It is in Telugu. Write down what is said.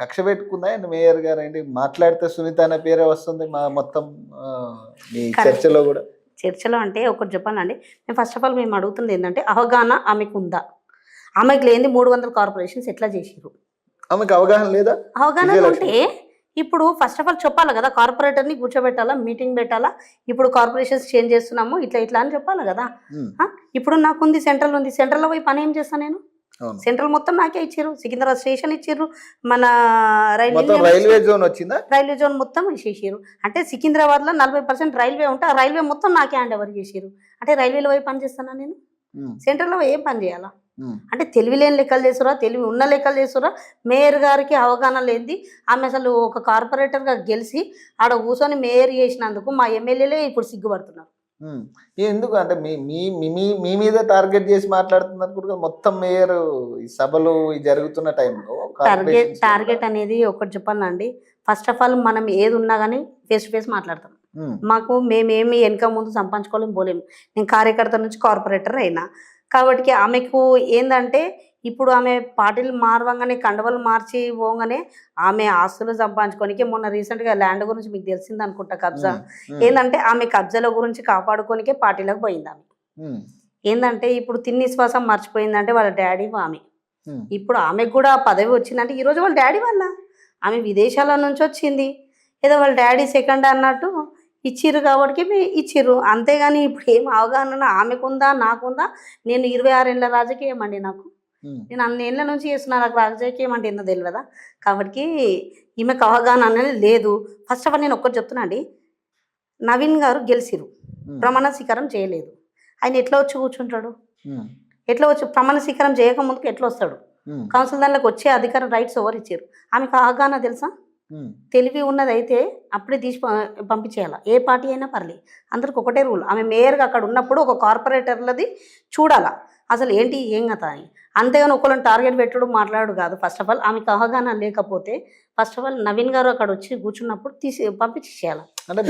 కక్ష పెట్టుకుందా అండి మేయర్ గారు ఏంటి మాట్లాడితే సునీత అనే పేరే వస్తుంది మా మొత్తం మీ చర్చలో కూడా? చర్చలో అంటే ఒకటి చెప్పాలండి, మేము ఫస్ట్ ఆఫ్ ఆల్ మేము అడుగుతుంది ఏంటంటే అవగాహన ఆమెకు ఉందా? ఆమెకు లేని 300 కార్పొరేషన్స్ ఎట్లా చేసిరు? ఆమెకు అవగాహన లేదా? అవగాహన ఉంటే ఇప్పుడు ఫస్ట్ ఆఫ్ ఆల్ చెప్పాలి కదా, కార్పొరేటర్ని కూర్చోబెట్టాలా, మీటింగ్ పెట్టాలా, ఇప్పుడు కార్పొరేషన్స్ చేంజ్ చేస్తున్నాము ఇట్లా ఇట్లా అని చెప్పాలి కదా. ఇప్పుడు నాకుంది సెంట్రల్ ఉంది, సెంట్రల్లో పోయి పని ఏం చేస్తాను నేను? సెంట్రల్ మొత్తం నాకే ఇచ్చారు, సికింద్రాబాద్ స్టేషన్ ఇచ్చారు, మన రైల్వే జోన్ వచ్చిందా, రైల్వే జోన్ మొత్తం చేసారు. అంటే సికింద్రాబాద్ లో 40% రైల్వే ఉంటే ఆ రైల్వే మొత్తం నాకే హ్యాండ్ ఓవర్ చేసారు. అంటే రైల్వేలో పోయి పని చేస్తానా నేను? సెంట్రల్లో ఏం పని చేయాలా? అంటే తెలివి లేని లెక్కలు చేస్తురా, తెలివి ఉన్న లెక్కలు చేస్తురా? మేయర్ గారికి అవగాహన లేనిది, ఆమె అసలు ఒక కార్పొరేటర్గా గెలిచి ఆడ కూర్చొని మేయర్ చేసినందుకు మా ఎమ్మెల్యేలే ఇప్పుడు సిగ్గుపడుతున్నారు. ఎందుకు అంటే మీ మీద టార్గెట్ చేసి మాట్లాడుతున్నారు కూడా మొత్తం మేయర్ ఈ సభలు జరుగుతున్న టైంలో. టార్గెట్ అనేది ఒకటి చెప్పాలండి, ఫస్ట్ ఆఫ్ ఆల్ మనం ఏది ఉన్నా కానీ ఫేస్ టు ఫేస్ మాట్లాడతాం. మాకు మేమేమి వెనక ముందు సంపాదించుకోలేము, పోలేము. నేను కార్యకర్త నుంచి కార్పొరేటర్ అయినా కాబట్టి ఆమెకు ఏంటంటే ఇప్పుడు ఆమె పార్టీలు మారవంగానే కండవలు మార్చి పోగానే ఆమె ఆస్తులు సంపాదించుకోనికి, మొన్న రీసెంట్గా ల్యాండ్ గురించి మీకు తెలిసింది అనుకుంటా, కబ్జా ఏంటంటే ఆమె కబ్జాల గురించి కాపాడుకోనికే పార్టీలకు పోయింది ఆమె. ఏంటంటే ఇప్పుడు తిన్ని శ్వాసం మర్చిపోయిందంటే వాళ్ళ డాడీ ఆమె. ఇప్పుడు ఆమెకు కూడా పదవి వచ్చిందంటే ఈరోజు వాళ్ళ డాడీ వల్ల. ఆమె విదేశాల నుంచి వచ్చింది, ఏదో వాళ్ళ డాడీ సెకండ్ అన్నట్టు ఇచ్చిర్రు కాబట్టి ఇచ్చిర్రు, అంతేగాని ఇప్పుడు ఏం అవగాహన ఆమెకుందా నాకుందా? నేను 26 ఏళ్ళ రాజకీయం అండి నాకు, నేను అన్ని ఏళ్ళ నుంచి చేస్తున్నా, నాకు రాజకీయం అంటే ఏందో తెలియదా? కాబట్టి ఈమెకు అవగాహన అనేది లేదు. ఫస్ట్ ఆఫ్ ఆల్ నేను ఒక్కటి చెప్తున్నా అండి, నవీన్ గారు గెలిచిరు, ప్రమాణ స్వీకారం చేయలేదు. ఆయన ఎట్లా వచ్చి కూర్చుంటాడు? ఎట్లా వచ్చి ప్రమాణ స్వీకారం చేయక ముందుకు ఎట్లా వస్తాడు? కౌన్సిల్ దానిలోకి వచ్చే అధికారం రైట్స్ ఎవరు ఇచ్చారు? ఆమెకు అవగాహన తెలుసా? తెలివి ఉన్నదైతే అప్పుడే తీసి పంపించేయాలి. ఏ పార్టీ అయినా పర్లేదు, అందరికి ఒకటే రూల్. ఆమె మేయర్గా అక్కడ ఉన్నప్పుడు ఒక కార్పొరేటర్లది చూడాలా అసలు ఏంటి ఏం కదా అని, అంతేగాని ఒకళ్ళని టార్గెట్ పెట్టడం మాట్లాడు కాదు. ఫస్ట్ ఆఫ్ ఆల్ ఆమెకు అవగాహన లేకపోతే ఫస్ట్ ఆఫ్ ఆల్ నవీన్ గారు అక్కడ వచ్చి కూర్చున్నప్పుడు తీసి పంపించేయాలి. అంటే